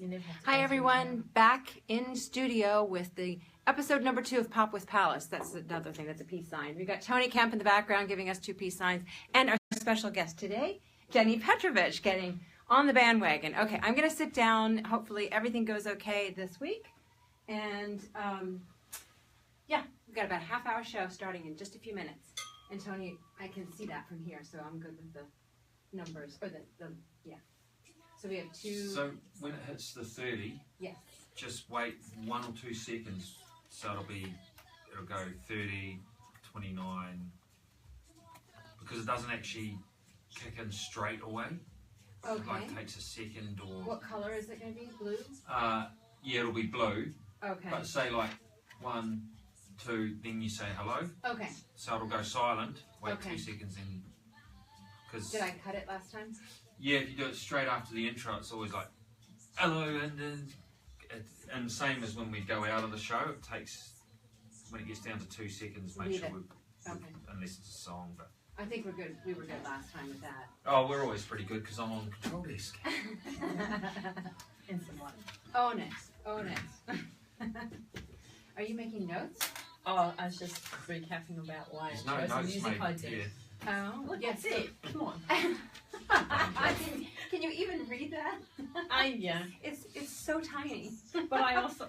never have to Hi go everyone, back in studio with the episode number 2 of Pop with Pallas. That's another thing, that's a peace sign. We got Tony Kemp in the background giving us 2 peace signs, and our special guest today, Jenny Petrovich, getting on the bandwagon. Okay, I'm going to sit down. Hopefully everything goes okay this week. And yeah, we've got about a half-hour show starting in just a few minutes. And Tony, I can see that from here, so I'm good with the numbers, or yeah. So we have 2. So when it hits the 30, yes, just wait 1 or 2 seconds. So it'll go 30, 29, because it doesn't actually kick in straight away. okay. It like takes a second or. What color is it going to be? Blue? Yeah, it'll be blue. Okay. But say like 1, 2, then you say hello. Okay. So it'll go silent. Wait Okay. 2 seconds and. Cause Did I cut it last time? yeah, if you do it straight after the intro, it's always like hello, and same as when we go out of the show, it takes when it gets down to 2 seconds, make Leave sure it. we Okay. unless it's a song. But I think we're good. We were good last time with that. oh, we're always pretty good because I'm on the control desk. And some water. Oh, nice. Oh, nice. Are you making notes? Oh, I was just recapping about why There's I no chose the notes music made. I did. Yeah. Oh, Look, yes. that's it. Come on. Can you even read that? Yeah. It's so tiny. But I also,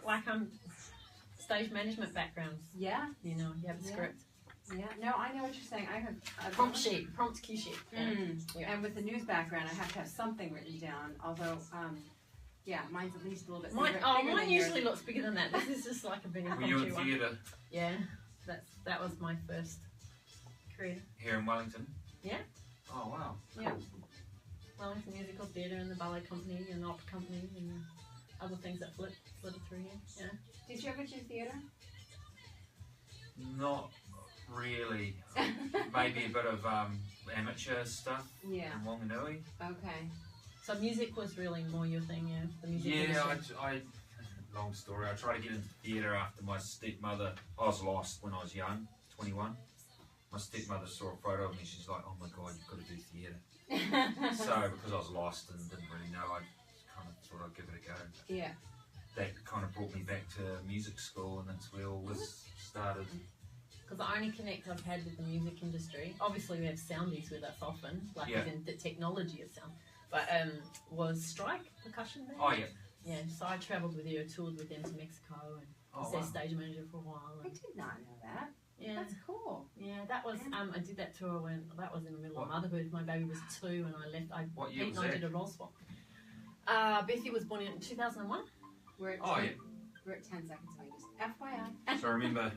stage management backgrounds. Yeah. You know, you have a Yeah. script. Yeah. No, I know what you're saying. I have a Prompt sheet. Prompt cue sheet. Yeah. Yeah. And with the news background, I have to have something written down. Although, yeah, mine's at least a little bit Mine, bigger. mine than usually yours. looks bigger than that. This is just like a big Were you in impromptu one. theatre Yeah. That was my first career. here in Wellington? Yeah. Oh wow. Yeah. Wellington Musical Theatre and the Ballet Company and the Opera Company and other things that flitted through here. Yeah. Did you ever do theatre? Not really. Maybe a bit of amateur stuff Yeah. in Wanganui. Okay. So music was really more your thing, yeah? The music Yeah, industry. I long story. I tried to get into theatre after my stepmother. I was lost when I was young, 21. My stepmother saw a photo of me. She's like, "Oh my God, you've got to do theatre." So because I was lost and didn't really know, I kind of thought I'd give it a go. Yeah. That kind of brought me back to music school, and that's where all this started. Because the only connect I've had with the music industry, obviously we have soundies with us often, like Yeah. as in the technology of sound, but was Strike Percussion Band. Oh yeah. Yeah, so I travelled with you, toured with them to Mexico, and Oh, was their wow. stage manager for a while. I And, did not know that. yeah, That's cool. yeah, that was I did that tour when that was in the middle of motherhood. My baby was 2, and I left. What year Pete was and I that? did a role swap. Bethy was born in 2001. We're at Oh 10, yeah. We're at 10 seconds away. Just FYI. So I remember.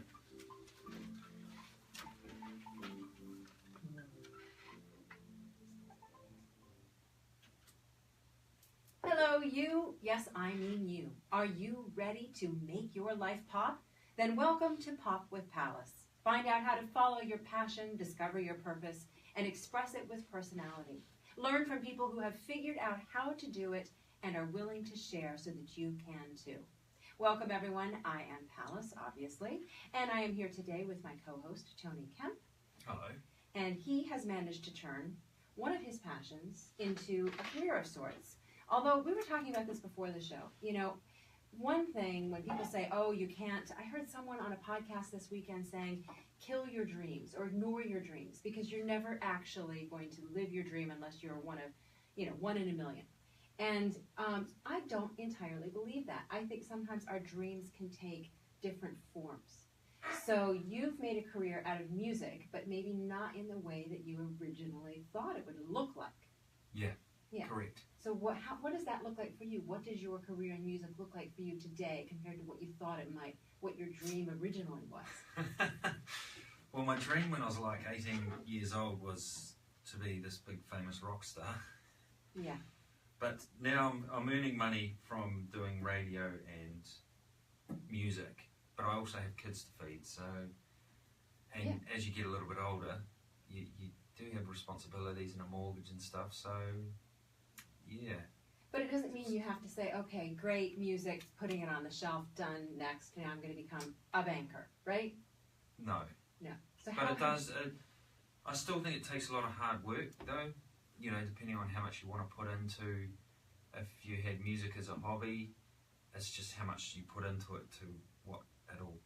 Hello, you. Yes, I mean you. Are you ready to make your life pop? Then welcome to Pop with Pallas. Find out how to follow your passion, discover your purpose, and express it with personality. Learn from people who have figured out how to do it and are willing to share so that you can too. Welcome, everyone. I am Pallas, obviously, and I am here today with my co-host, Tony Kemp. Hello. And he has managed to turn one of his passions into a career of sorts. Although we were talking about this before the show, you know, one thing when people say, oh, you can't, I heard someone on a podcast this weekend saying, kill your dreams or ignore your dreams because you're never actually going to live your dream unless you're one in a million. And I don't entirely believe that. I think sometimes our dreams can take different forms. So you've made a career out of music, but maybe not in the way that you originally thought it would look like. Yeah. Yeah. Correct. So what does that look like for you? What does your career in music look like for you today compared to what you thought it might, what your dream originally was? Well, my dream when I was like 18 years old was to be this big famous rock star. Yeah. But now I'm earning money from doing radio and music, but I also have kids to feed. So, and as you get a little bit older, you do have responsibilities and a mortgage and stuff. So, yeah. But it doesn't mean you have to say, okay, great music, putting it on the shelf, done, next, now I'm going to become a banker, right? No. No. So But it does. I still think it takes a lot of hard work, though. You know, depending on how much you want to put into if you had music as a hobby, it's just how much you put into it to what it all.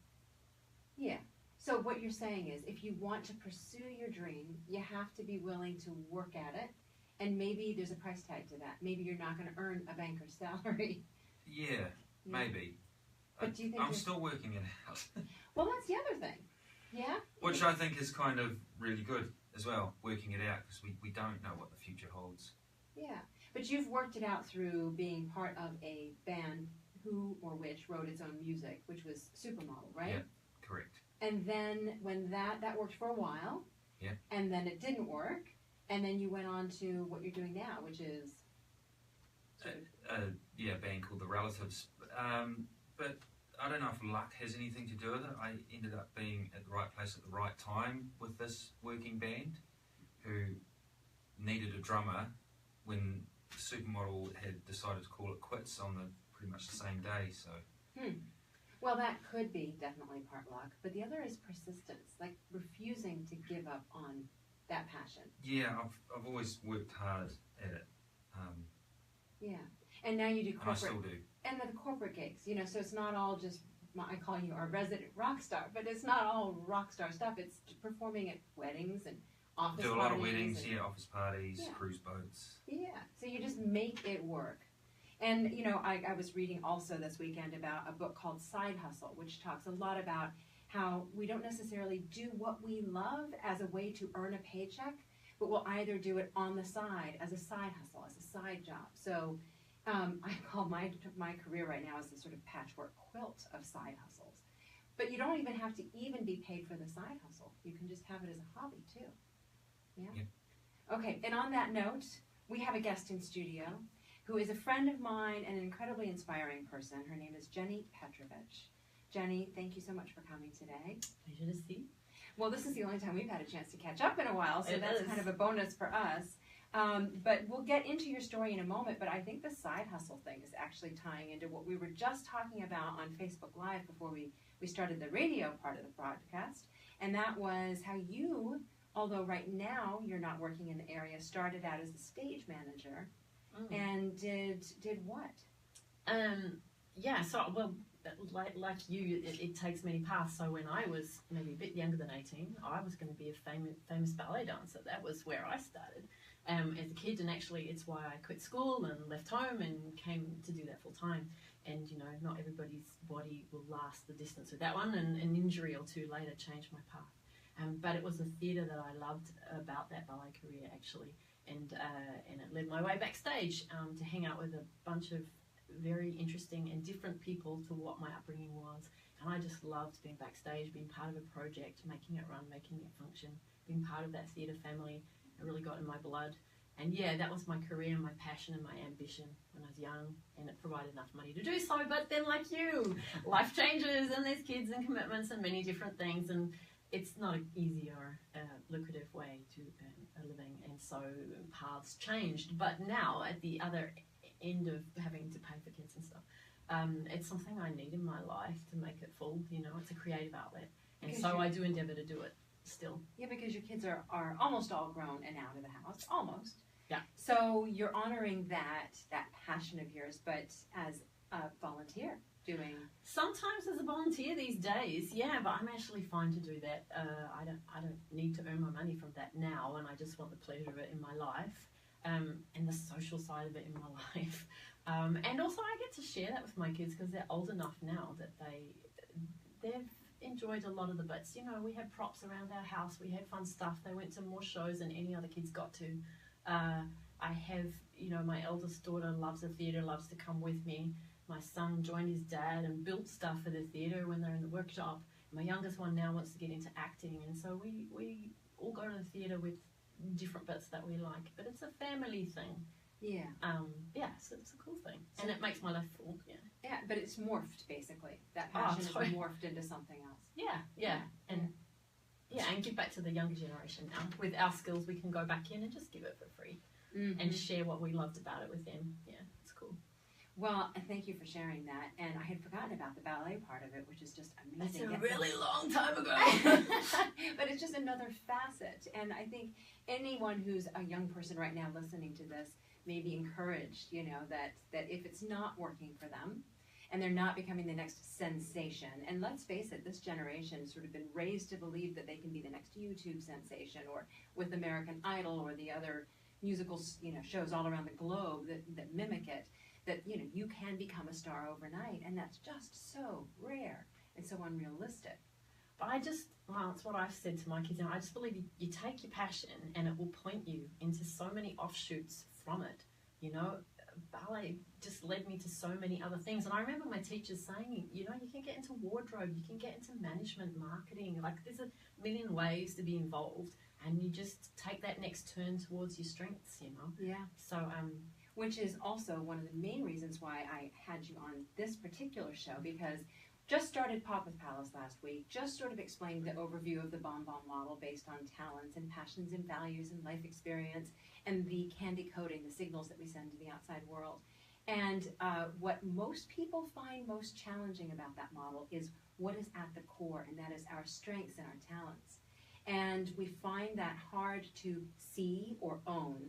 Yeah. So what you're saying is, if you want to pursue your dream, you have to be willing to work at it, and maybe there's a price tag to that. Maybe you're not going to earn a banker's salary. Yeah, maybe. But do you think I'm still working it out. Well, that's the other thing. Yeah? Which I think is kind of really good as well, working it out, because we don't know what the future holds. Yeah. But you've worked it out through being part of a band who or which wrote its own music, which was Supermodel, right? Yeah, correct. And then when that worked for a while, yeah, and then it didn't work, and then you went on to what you're doing now, which is a band called The Relatives. But I don't know if luck has anything to do with it. I ended up being at the right place at the right time with this working band who needed a drummer when Supermodel had decided to call it quits on the pretty much the same day. So. Well, that could be definitely part luck, but the other is persistence, like refusing to give up on that passion. Yeah, I've always worked hard at it. Yeah, and now you do corporate. And I still do. And the corporate gigs, you know, so it's not all just, I call you our resident rock star, but it's not all rock star stuff. It's performing at weddings and office parties. Do a lot of weddings, office parties, cruise boats. Yeah, so you just make it work. And, you know, I was reading also this weekend about a book called Side Hustle, which talks a lot about how we don't necessarily do what we love as a way to earn a paycheck, but we'll either do it on the side as a side hustle, as a side job. So I call my career right now as a sort of patchwork quilt of side hustles. But you don't even have to even be paid for the side hustle. You can just have it as a hobby too. Yeah? Okay, and on that note, we have a guest in studio who is a friend of mine and an incredibly inspiring person. Her name is Jenny Petrovich. Jenny, thank you so much for coming today. Pleasure to see. Well, this is the only time we've had a chance to catch up in a while, so that's kind of a bonus for us. But we'll get into your story in a moment, but I think the side hustle thing is actually tying into what we were just talking about on Facebook Live before we started the radio part of the broadcast, and that was how you, although right now you're not working in the area, started out as a stage manager, and did what? Yeah, so, well, like you, it takes many paths. So when I was maybe a bit younger than 18, I was going to be a famous ballet dancer. That was where I started as a kid, and actually it's why I quit school and left home and came to do that full time. And, you know, not everybody's body will last the distance with that one, and an injury or two later changed my path. But it was the theatre that I loved about that ballet career, actually, and it led my way backstage to hang out with a bunch of very interesting and different people to what my upbringing was. And I just loved being backstage, being part of a project, making it run, making it function, being part of that theatre family. It really got in my blood. And yeah, that was my career, my passion and my ambition when I was young, and it provided enough money to do so. But then, like you, life changes and there's kids and commitments and many different things, and it's not an easy or lucrative way to earn a living, and so paths changed. But now, at the other end of having to pay for kids and stuff, it's something I need in my life to make it full. You know, it's a creative outlet, and so I do endeavour to do it still. Yeah, because your kids are almost all grown and out of the house, almost. Yeah. So you're honoring that passion of yours, but as a volunteer doing. Sometimes as a volunteer these days, yeah, but I'm actually fine to do that. I don't need to earn my money from that now, and I just want the pleasure of it in my life, and the social side of it in my life. And also I get to share that with my kids because they're old enough now that they've enjoyed a lot of the bits. You know, we had props around our house, we had fun stuff. They went to more shows than any other kids got to. I have, you know, my eldest daughter loves the theatre, loves to come with me. My son joined his dad and built stuff for the theatre when they're in the workshop. My youngest one now wants to get into acting, and so we all go to the theatre with different bits that we like. But it's a family thing. Yeah. Yeah, so it's a cool thing. And it makes my life full, yeah. Yeah, but it's morphed, basically. That passion is morphed into something else. Yeah. And give back to the younger generation now. With our skills, we can go back in and just give it for free. And share what we loved about it with them. Yeah, it's cool. Well, thank you for sharing that. And I had forgotten about the ballet part of it, which is just amazing. That's a really long time ago. But it's just another facet. And I think anyone who's a young person right now listening to this, maybe encouraged, that if it's not working for them and they're not becoming the next sensation, and let's face it, this generation has sort of been raised to believe that they can be the next YouTube sensation, or with American Idol or the other musical shows all around the globe that mimic it, that you can become a star overnight, and that's just so rare and so unrealistic. But it's what I've said to my kids, I just believe you take your passion and it will point you into so many offshoots from it. Ballet just led me to so many other things. And I remember my teachers saying, you can get into wardrobe, you can get into management, marketing. Like, there's a million ways to be involved, and you just take that next turn towards your strengths, Yeah. So, which is also one of the main reasons why I had you on this particular show, because just started Pop with Pallas last week, just sort of explained the overview of the BOM-BOM model based on talents and passions and values and life experience, and the candy coding, the signals that we send to the outside world. And what most people find most challenging about that model is what is at the core, and that is our strengths and our talents. And we find that hard to see or own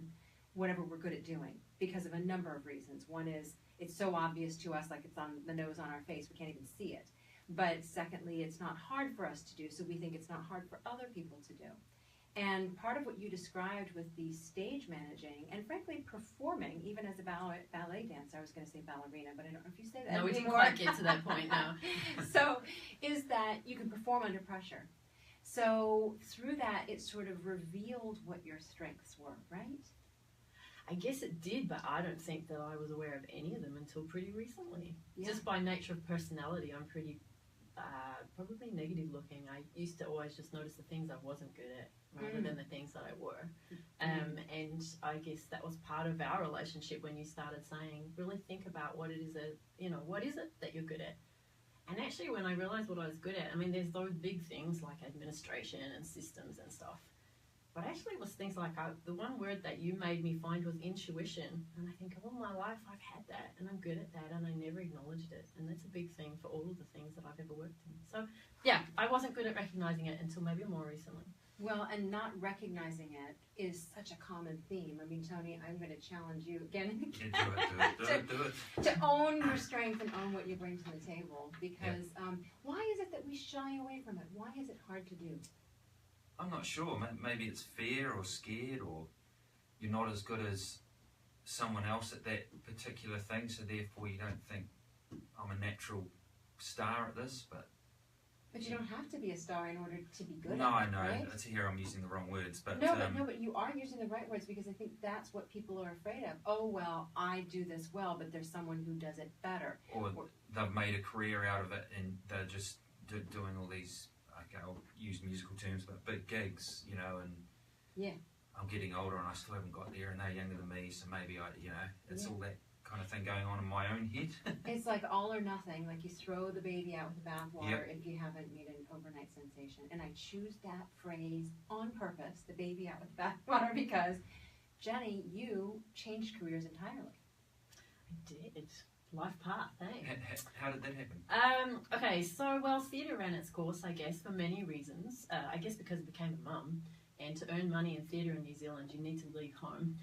whatever we're good at doing because of a number of reasons. One is it's so obvious to us, like it's on the nose on our face, we can't even see it. But secondly, it's not hard for us to do, so we think it's not hard for other people to do. And part of what you described with the stage managing and frankly performing, even as a ballet dancer, I was going to say ballerina, but I don't know if you say that no, we didn't anymore. quite get to that point now. So is that you can perform under pressure. So through that, it sort of revealed what your strengths were, right? I guess it did, but I don't think that I was aware of any of them until pretty recently. Yeah. Just by nature of personality, I'm pretty probably negative looking. I used to always just notice the things I wasn't good at rather than the things that I were. And I guess that was part of our relationship when you started saying, really think about what it is what is it that you're good at? And actually, when I realized what I was good at, there's those big things like administration and systems and stuff. But actually it was things like, the one word that you made me find was intuition. And I think all my life I've had that, and I'm good at that, and I never acknowledged it. And that's a big thing for all of the things that I've ever worked in. So, yeah, I wasn't good at recognizing it until maybe more recently. Well, and not recognizing it is such a common theme. Tony, I'm going to challenge you again and again Do it. to own your strength and own what you bring to the table. Because why is it that we shy away from it? Why is it hard to do? I'm not sure. Maybe it's fear or scared, or you're not as good as someone else at that particular thing, so therefore you don't think I'm a natural star at this. But you don't have to be a star in order to be good no, at it, I know. right? It's here I'm using the wrong words. But but you are using the right words, because I think that's what people are afraid of. Oh, well, I do this well, but there's someone who does it better. Or they've made a career out of it, and they're just doing all these, I'll use musical terms, but big gigs, and I'm getting older and I still haven't got there, and they're younger than me, so maybe it's all that kind of thing going on in my own head. It's like all or nothing, like you throw the baby out with the bathwater if you haven't made an overnight sensation. And I choose that phrase on purpose, the baby out with the bathwater, because Jenny, you changed careers entirely. I did. Life path, eh? How did that happen? Okay, so, theatre ran its course, I guess, for many reasons. I guess because I became a mum, and to earn money in theatre in New Zealand, you need to leave home.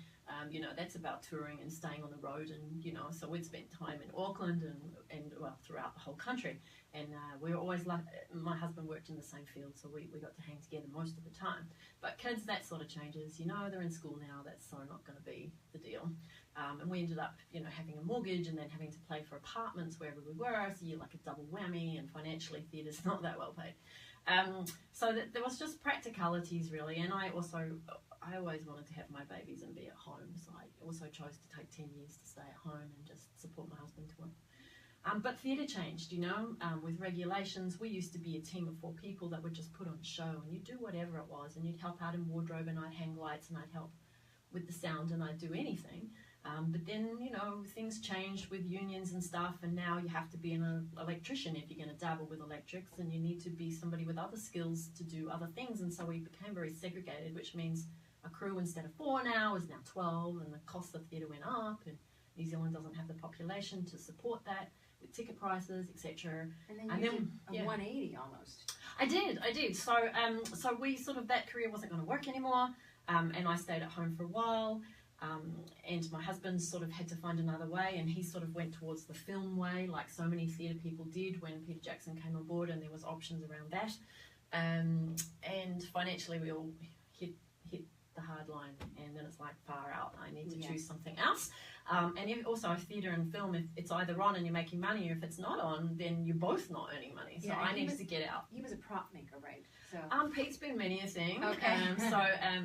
That's about touring and staying on the road, and, so we'd spent time in Auckland and throughout the whole country. And we were always my husband worked in the same field, so we got to hang together most of the time. But kids, that sort of changes. They're in school now, that's so not going to be the deal. And we ended up, having a mortgage and then having to pay for apartments wherever we were, so you're like a double whammy, and financially theatre's not that well paid. So there was just practicalities, really, and I always wanted to have my babies and be at home, so I also chose to take 10 years to stay at home and just support my husband to work. But theatre changed, with regulations. We used to be a team of 4 people that would just put on a show, and you'd do whatever it was, and you'd help out in wardrobe, and I'd hang lights, and I'd help with the sound, and I'd do anything. But then, things changed with unions and stuff, and now you have to be an electrician if you're going to dabble with electrics, and you need to be somebody with other skills to do other things, and so we became very segregated, which means a crew instead of 4 now is now 12, and the cost of theatre went up, and New Zealand doesn't have the population to support that with ticket prices, etc. And then you did a 180 almost. I did. So we that career wasn't going to work anymore, and I stayed at home for a while. And my husband sort of had to find another way, and he sort of went towards the film way, like so many theatre people did when Peter Jackson came on board, and there was options around that. And financially, we all hit the hard line, and then it's like, far out, I need to choose something else. And also theatre and film, if it's either on and you're making money, or if it's not on, then you're both not earning money. So I needed to get out. He was a prop maker, right? So Pete's been many a thing. Okay.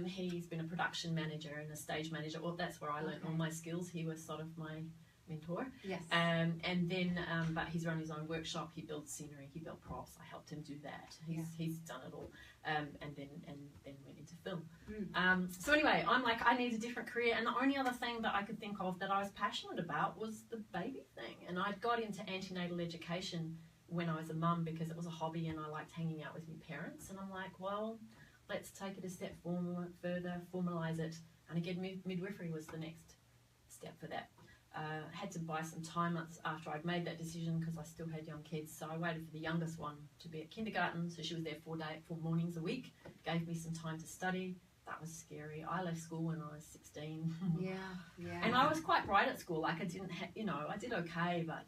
He's been a production manager and a stage manager. Well, that's where I learned all my skills. He was sort of my mentor. Yes. And then, but he's run his own workshop. He built scenery. He built props. I helped him do that. He's done it all. And then went into film. So anyway, I'm like, I need a different career. And the only other thing that I could think of that I was passionate about was the baby thing. And I got into antenatal education when I was a mum because it was a hobby and I liked hanging out with my parents. And I'm like, well, let's take it a step further, formalise it. And again, midwifery was the next step for that. Had to buy some time after I'd made that decision because I still had young kids. So I waited for the youngest one to be at kindergarten. So she was there 4 mornings a week. Gave me some time to study. That was scary. I left school when I was 16. Yeah. And I was quite bright at school. Like I didn't I did okay, but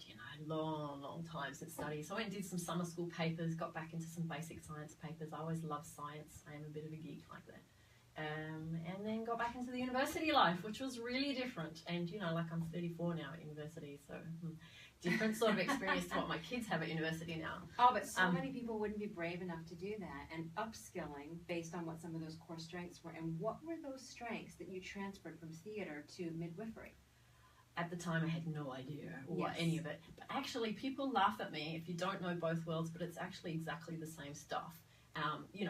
long time since study. So I went and did some summer school papers, got back into some basic science papers. I always loved science. I am a bit of a geek like that. And then got back into the university life, which was really different. And, like I'm 34 now at university, so different sort of experience to what my kids have at university now. Oh, but so many people wouldn't be brave enough to do that. And upskilling based on what some of those core strengths were. And what were those strengths that you transferred from theatre to midwifery? At the time, I had no idea what any of it. But actually, people laugh at me if you don't know both worlds, but it's actually exactly the same stuff.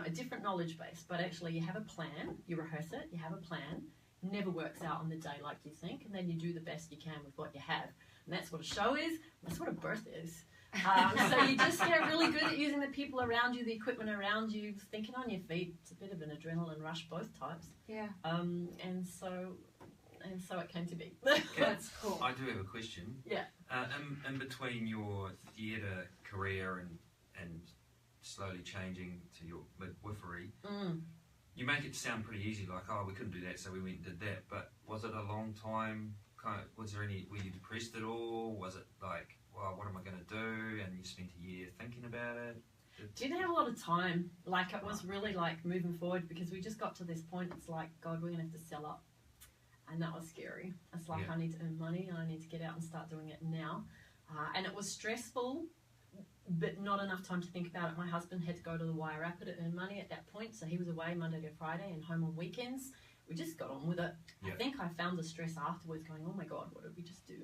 A different knowledge base, but actually you have a plan, you rehearse it, you have a plan, never works out on the day like you think, and then you do the best you can with what you have. And that's what a show is, that's what a birth is. So you just get really good at using the people around you, the equipment around you, thinking on your feet. It's a bit of an adrenaline rush, both types. Yeah. And so it came to be. That's cool. I do have a question. Yeah. In between your theatre career and slowly changing to your midwifery, you make it sound pretty easy, like, oh, we couldn't do that, so we went and did that. But was it a long time? Were you depressed at all? Was it like, well, what am I going to do? And you spent a year thinking about it? Didn't have a lot of time. Like, it was really like moving forward because we just got to this point. It's like, God, we're going to have to sell up. And that was scary. It's like, I need to earn money and I need to get out and start doing it now. And it was stressful, but not enough time to think about it. My husband had to go to the Wairarapa to earn money at that point, so he was away Monday to Friday and home on weekends. We just got on with it. I think I found the stress afterwards going, oh my God, what did we just do?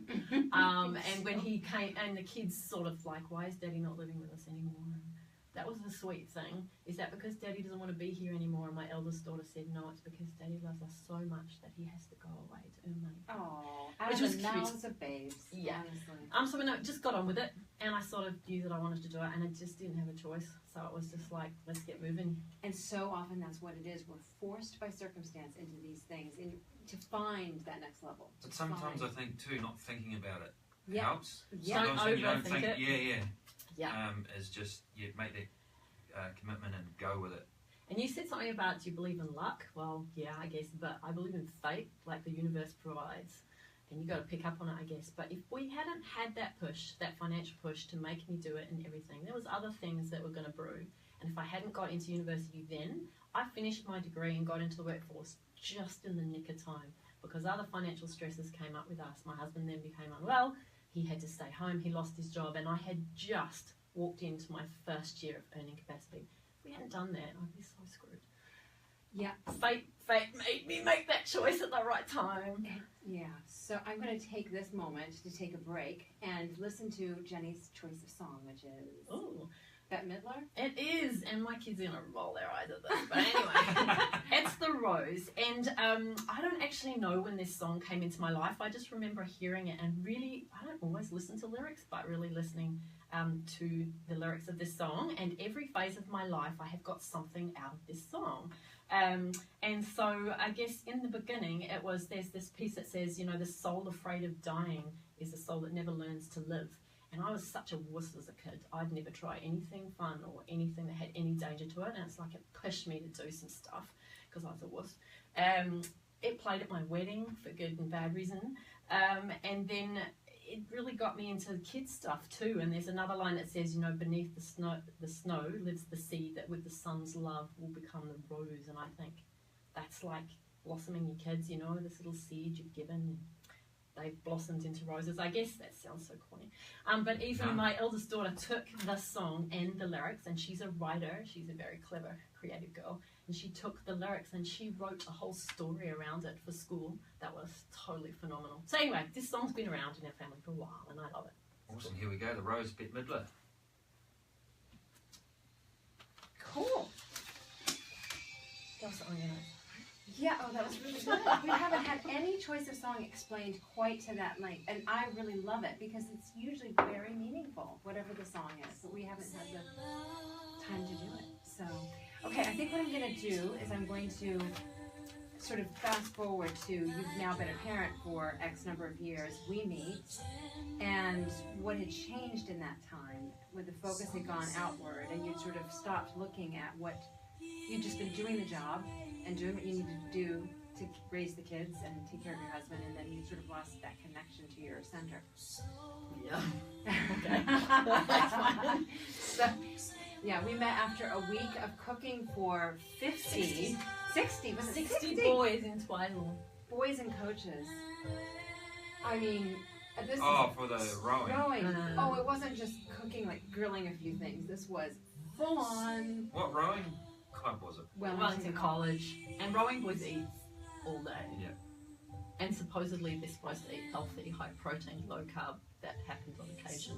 And when he came, and the kids sort of like, why is Daddy not living with us anymore? And that was the sweet thing. Is that because Daddy doesn't want to be here anymore? And my eldest daughter said, no, it's because Daddy loves us so much that he has to go away to earn money. Oh, which was mouths of babes. Yeah. Honestly. So we just got on with it, and I sort of knew that I wanted to do it, and I just didn't have a choice. So it was just like, let's get moving. And so often that's what it is. We're forced by circumstance into these things, to find that next level. But sometimes I think too, not thinking about it helps. Yeah. Sometimes when you don't think, it. Yeah. Is just make that commitment and go with it. And you said something about, do you believe in luck? Well, yeah, I guess, but I believe in fate, like the universe provides. And you got to pick up on it, I guess. But if we hadn't had that push, that financial push to make me do it and everything, there was other things that were going to brew. And if I hadn't got into university then, I finished my degree and got into the workforce just in the nick of time because other financial stresses came up with us. My husband then became unwell. He had to stay home. He lost his job. And I had just walked into my first year of earning capacity. If we hadn't done that, I'd be so screwed. Yeah. Fate made me make that choice at the right time. Yeah. So I'm going to take this moment to take a break and listen to Jenny's choice of song, which is Bette Midler. It is, and my kids are going to roll their eyes at this. But anyway, it's The Rose. And I don't actually know when this song came into my life. I just remember hearing it and really, I don't always listen to lyrics, but really listening to the lyrics of this song. And every phase of my life, I have got something out of this song. And so I guess in the beginning, there's this piece that says, the soul afraid of dying is the soul that never learns to live. And I was such a wuss as a kid. I'd never try anything fun or anything that had any danger to it. And it's like it pushed me to do some stuff because I was a wuss. it played at my wedding for good and bad reason. And then it really got me into kids stuff too. And there's another line that says, you know, beneath the snow lives the seed that with the sun's love will become the rose. And I think that's like blossoming your kids, you know, this little seed you've given. They've blossomed into roses. I guess that sounds so corny. But even my eldest daughter took the song and the lyrics, and she's a writer. She's a very clever, creative girl. And she took the lyrics and she wrote a whole story around it for school. That was totally phenomenal. So anyway, this song's been around in our family for a while, and I love it. Awesome. Here we go. The Rose Bette Midler. Cool. That was on your notes. Yeah, oh, that was really good. We haven't had any choice of song explained quite to that length, and I really love it because it's usually very meaningful, whatever the song is, but we haven't had the time to do it. So, okay, I think what I'm going to do is I'm going to sort of fast forward to you've now been a parent for X number of years, we meet, and what had changed in that time, where the focus had gone outward, and you'd sort of stopped looking at what you'd just been doing the job and doing what you needed to do to raise the kids and take care of your husband, and then you sort of lost that connection to your center. Yeah. Okay. That's fine. So, yeah, we met after a week of cooking for 60, was it 60 boys in Twizel. Boys and coaches. I mean, this Oh, for the rowing. rowing. Oh, it wasn't just cooking, like grilling a few things. This was full on. What rowing club was it? Wellington College. And rowing boys eat all day. Yeah. And supposedly they're supposed to eat healthy, high protein, low carb. That happens on occasion.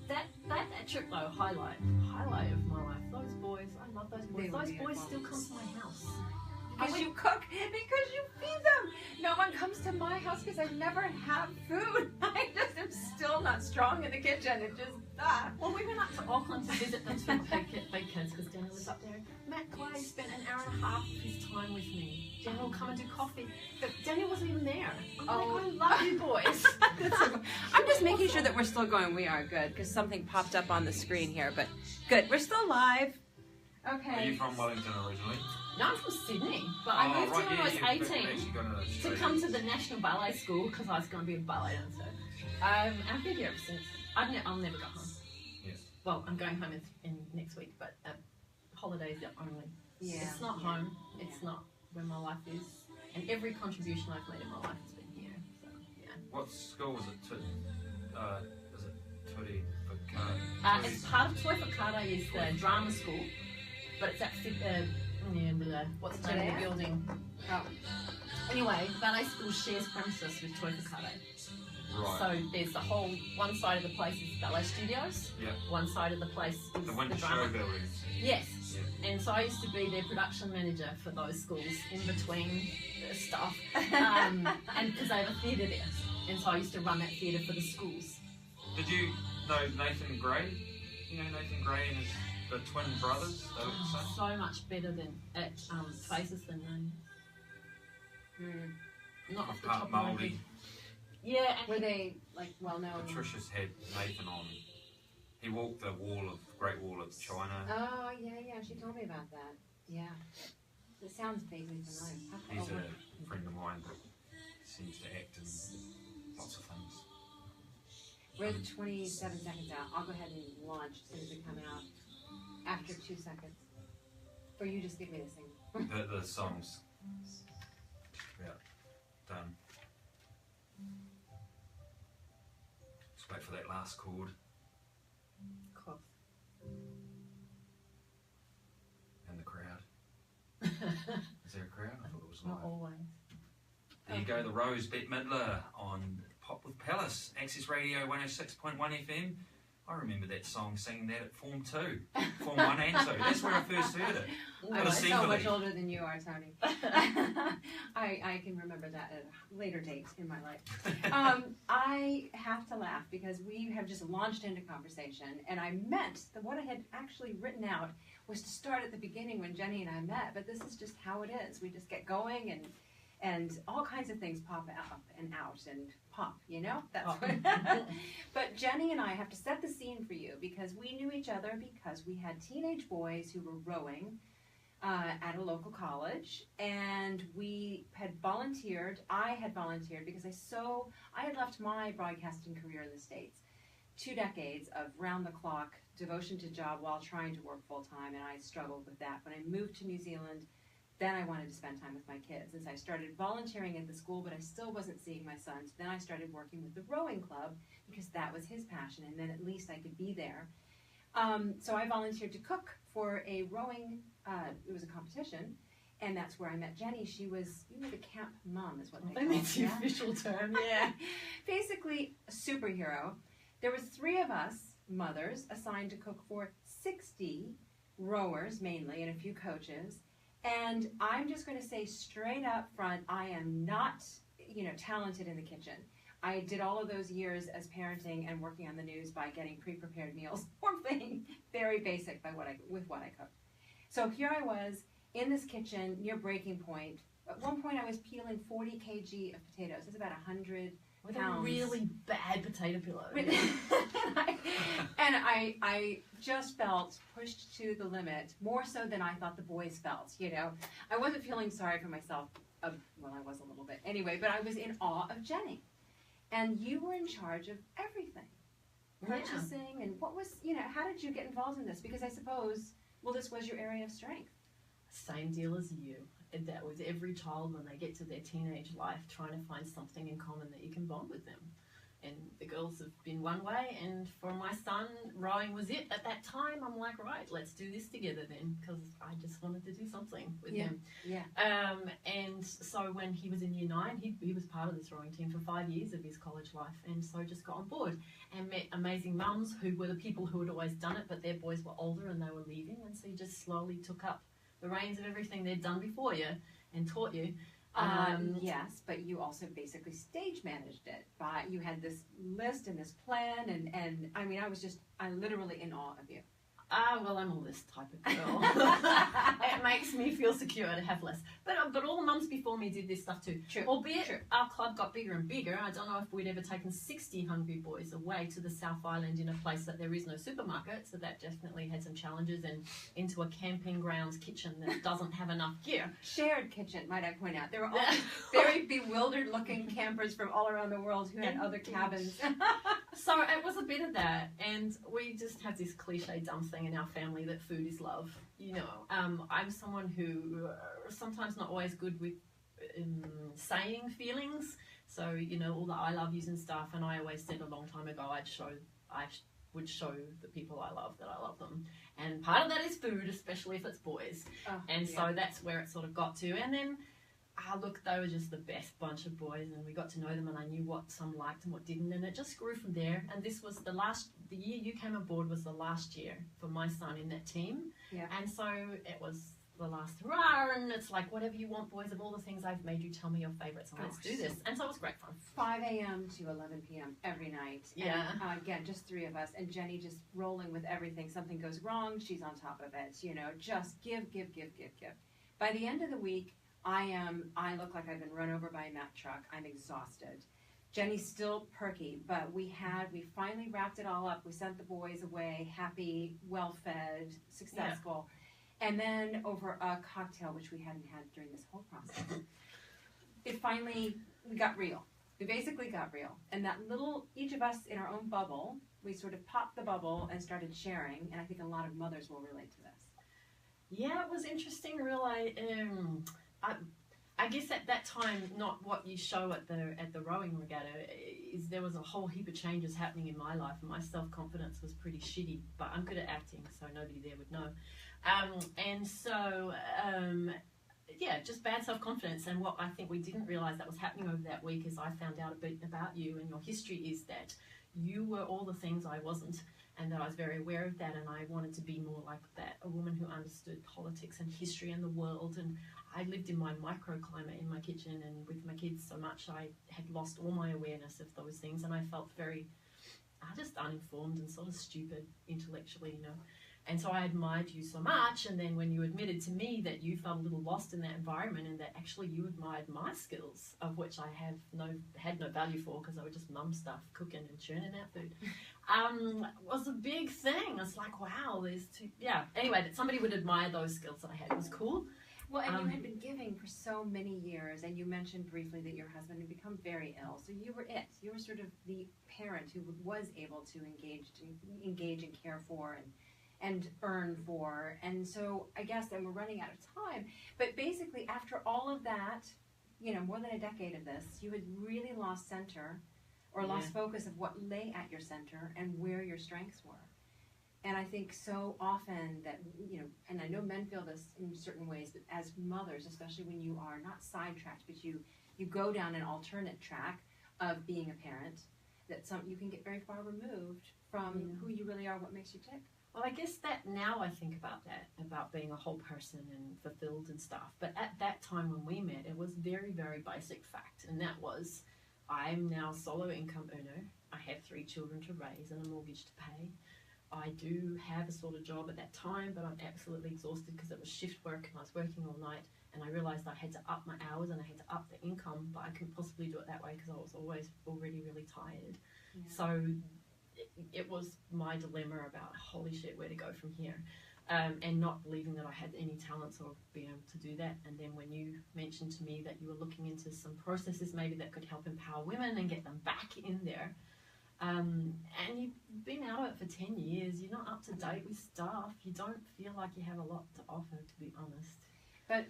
That trip though, highlight of my life. Those boys, I love those boys. Those boys still come to my house. Because you cook, because you feed them. No one comes to my house because I never have food. I just am still not strong in the kitchen. It just, Well, we went up to Auckland to visit the two big kids because Daniel was up there. Matt Clay spent an hour and a half of his time with me. Daniel will come and do coffee. But Daniel wasn't even there. I'm like, I love you boys. I'm just making sure that we're still going. We are good because something popped up on the screen here, but good. We're still live. Okay. Are you from Wellington originally? No, I'm from Sydney, but I moved here when I was 18 to to come to the National Ballet School because I was going to be a ballet dancer. I've been here ever since. I'll never go home. Yes. Well, I'm going home in next week, but holidays are only. Yeah. It's not home. It's not where my life is. And every contribution I've made in my life has been here. So, yeah. What school was it? Is it Turi Whakaara? It's part of Toi Whakaara is the drama school, but it's at what's the name of the building? Oh. Anyway, ballet school shares premises with Toi Whakaara. Right. So there's the whole, one side of the place is ballet studios, Yeah. one side of the place is The winter drama. show buildings. Yes. Yeah. And so I used to be their production manager for those schools in between the stuff. And because they have a theatre there. And so I used to run that theatre for the schools. Did you know Nathan Gray? You know Nathan Gray and his the twin brothers? They look the same. So much better than at faces than names. Not off the top of my head. Mouldy. Yeah, and Were they like well known? Patricia's had Nathan on. He walked the Great Wall of China. Oh yeah, she told me about that. Yeah, it sounds vaguely familiar. He's a friend of mine that seems to act in lots of things. We're 27 seconds out. I'll go ahead and launch as soon as we come out. After 2 seconds. Or you just give me this thing. The song's about done. Just wait for that last chord. Close. And the crowd. Is there a crowd? I thought it was Not live. always. There you go, the Rose Bette Midler on Pop with Pallas, Access Radio 106.1 FM. I remember that song, singing that at Form 2, Form 1 and 2. That's where I first heard it. I'm so Assembly. much older than you are, Tony. I can remember that at a later date in my life. I have to laugh because we have just launched into conversation, and I meant that what I had actually written out was to start at the beginning when Jenny and I met, but this is just how it is. We just get going, and all kinds of things pop up and out and pop, you know? That's what. But Jenny and I have to set the scene for you because we knew each other because we had teenage boys who were rowing at a local college, and we had volunteered. I had volunteered because I had left my broadcasting career in the States. 2 decades of round-the-clock devotion to job while trying to work full-time, and I struggled with that. When I moved to New Zealand, then I wanted to spend time with my kids. And so I started volunteering at the school, but I still wasn't seeing my son. So then I started working with the rowing club because that was his passion, and then at least I could be there. So I volunteered to cook for a rowing, it was a competition, and that's where I met Jenny. She was, you were the camp mom is what they call it. That's the official term, yeah. Basically, a superhero. There was 3 of us, mothers, assigned to cook for 60 rowers, mainly, and a few coaches. And I'm just going to say straight up front, I am not, talented in the kitchen. I did all of those years as parenting and working on the news by getting pre-prepared meals or being very basic with what I cooked. So here I was in this kitchen near breaking point. At one point I was peeling 40 kg of potatoes. It's about 100 With pounds. a really bad potato pillow. And I just felt pushed to the limit, more so than I thought the boys felt, I wasn't feeling sorry for myself. Well, I was a little bit. Anyway, but I was in awe of Jenny. And you were in charge of everything. Purchasing, and what was, how did you get involved in this? Because I suppose, this was your area of strength. Same deal as you. That was every child when they get to their teenage life, trying to find something in common that you can bond with them. And the girls have been one way, and for my son, rowing was it. At that time, I'm like, right, let's do this together then, because I just wanted to do something with him. Yeah. And so when he was in year 9, he was part of this rowing team for 5 years of his college life, and so just got on board and met amazing mums who were the people who had always done it, but their boys were older and they were leaving, and so he just slowly took up the reins of everything they'd done before you and taught you. Yes, but you also basically stage managed it. You had this list and this plan, and I mean, I'm literally in awe of you. Well, I'm a list type of girl. It makes me feel secure to have less. But all the mums before me did this stuff too. True. Albeit our club got bigger and bigger. I don't know if we'd ever taken 60 hungry boys away to the South Island in a place that there is no supermarket. So that definitely had some challenges, and into a camping grounds kitchen that doesn't have enough gear. Shared kitchen, might I point out. There were all very bewildered looking campers from all around the world who had other cabins. So it was a bit of that, and we just have this cliche dumb thing in our family that food is love. I'm someone who sometimes not always good with saying feelings. So all the I love yous and stuff, and I always said a long time ago I would show the people I love that I love them, and part of that is food, especially if it's boys. So that's where it sort of got to, and then. Look, they were just the best bunch of boys, and we got to know them, and I knew what some liked and what didn't, and it just grew from there. And this was the year you came on board was the last year for my son in that team. Yeah. And so it was the last hurrah, and it's like, whatever you want, boys, of all the things I've made you, tell me your favorites, and let's do this. And so it was great fun. 5 a.m. to 11 p.m. every night. Yeah. And, again, just 3 of us, and Jenny just rolling with everything. Something goes wrong, she's on top of it. Just give. By the end of the week, I look like I've been run over by a Mack truck. I'm exhausted. Jenny's still perky, but we finally wrapped it all up. We sent the boys away, happy, well-fed, successful. Yeah. And then over a cocktail, which we hadn't had during this whole process, we got real. We basically got real. And that each of us in our own bubble, we sort of popped the bubble and started sharing, and I think a lot of mothers will relate to this. Yeah, it was interesting, I guess at that time, not what you show at the rowing regatta, is there was a whole heap of changes happening in my life, and my self-confidence was pretty shitty, but I'm good at acting, so nobody there would know. Just bad self-confidence, and what I think we didn't realise that was happening over that week is I found out a bit about you, and your history is that you were all the things I wasn't, and that I was very aware of that, and I wanted to be more like that, a woman who understood politics and history and the world. And I lived in my microclimate in my kitchen and with my kids so much I had lost all my awareness of those things, and I felt very just uninformed and sort of stupid intellectually, And so I admired you so much, and then when you admitted to me that you felt a little lost in that environment and that actually you admired my skills, of which I had no value for because I would just mum stuff, cooking and churning out food, was a big thing. It's like, wow, there's two. Yeah. Anyway, that somebody would admire those skills that I had. It was cool. Well, and you had been giving for so many years, and you mentioned briefly that your husband had become very ill. So you were it. You were sort of the parent who was able to engage and care for and earn for. And so I guess then we're running out of time. But basically, after all of that, you know, more than a decade of this, you had really lost center or lost focus of what lay at your center and where your strengths were. And I think so often that, you know, and I know men feel this in certain ways, but as mothers, especially when you are not sidetracked, but you go down an alternate track of being a parent, that you can get very far removed from who you really are, what makes you tick. Well, I guess that now I think about that, about being a whole person and fulfilled and stuff. But at that time when we met, it was very, very basic fact. And that was, I'm now a solo income earner. I have 3 children to raise and a mortgage to pay. I do have a sort of job at that time, but I'm absolutely exhausted because it was shift work and I was working all night, and I realised I had to up my hours and I had to up the income, but I couldn't possibly do it that way because I was always already really tired. Yeah. So it was my dilemma about, holy shit, where to go from here, and not believing that I had any talents or being able to do that. And then when you mentioned to me that you were looking into some processes maybe that could help empower women and get them back in there, and you've been out of it for 10 years, you're not up to date with stuff, you don't feel like you have a lot to offer, to be honest. But,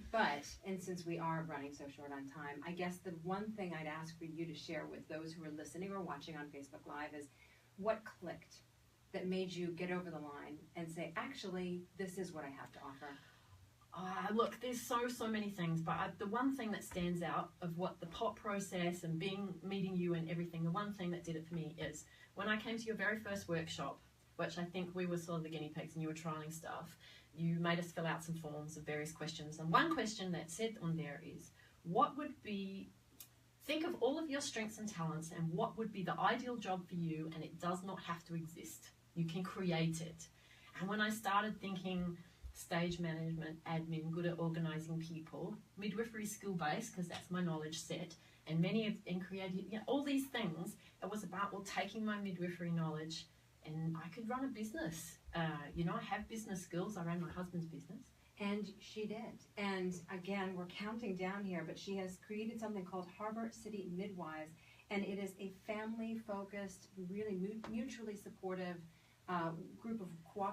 and since we are running so short on time, I guess the one thing I'd ask for you to share with those who are listening or watching on Facebook Live is what clicked that made you get over the line and say, actually, this is what I have to offer? Look, there's so many things, but the one thing that stands out of what the POP process and meeting you and everything, the one thing that did it for me is when I came to your very first workshop, which I think we were sort of the guinea pigs and you were trialing stuff, you made us fill out some forms of various questions. And one question that said on there is, think of all of your strengths and talents and what would be the ideal job for you, and it does not have to exist. You can create it. And when I started thinking stage management, admin, good at organising people, midwifery skill-based, because that's my knowledge set, and creative, all these things, it was about, taking my midwifery knowledge, and I could run a business. I have business skills. I ran my husband's business. And she did. And again, we're counting down here, but she has created something called Harbor City Midwives, and it is a family-focused, really mutually supportive group of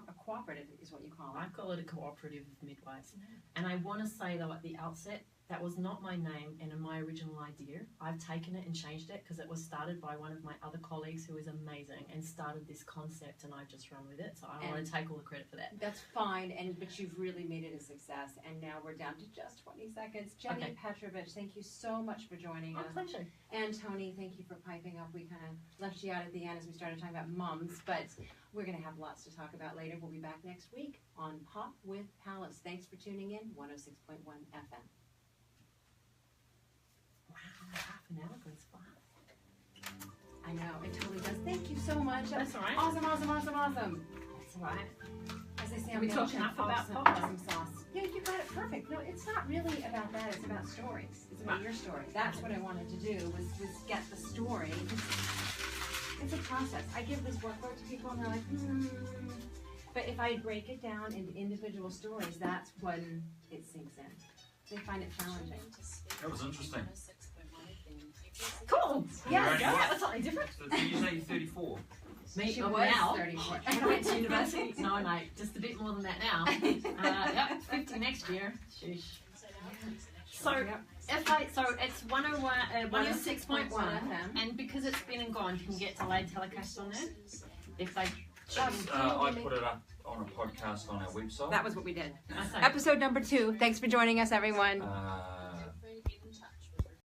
a cooperative is what you call it. I call it a cooperative of midwives. And I want to say, though, at the outset, that was not my name and my original idea. I've taken it and changed it because it was started by one of my other colleagues who is amazing and started this concept, and I've just run with it. So I don't want to take all the credit for that. That's fine, but you've really made it a success. And now we're down to just 20 seconds. Jenny Petrovich, thank you so much for joining us. My pleasure. And Tony, thank you for piping up. We kind of left you out at the end as we started talking about mums, but we're going to have lots to talk about later. We'll be back next week on Pop with Pallas. Thanks for tuning in, 106.1 FM. Wow, half an hour goes fast. I know, it totally does. Thank you so much. That's all right. Awesome. That's all right. As I say, Are we talking enough about awesome sauce. Yeah, you got it perfect. No, it's not really about that. It's about stories. It's about your story. That's what I wanted to do, was get the story. It's a process. I give this workload to people and they're like, But if I break it down into individual stories, that's when it sinks in. They find it challenging. That was interesting. Cool. Yeah, that was something different. So did you say 34? Me, she was now. 34. I went to university. No, mate, just a bit more than that now. Yep, 50 next year. Sheesh. So, it's 106.1 FM, and because it's been and gone, can you get delayed telecast on there? If they I put it up on a podcast on our website. That was what we did. Episode number 2. Thanks for joining us, everyone.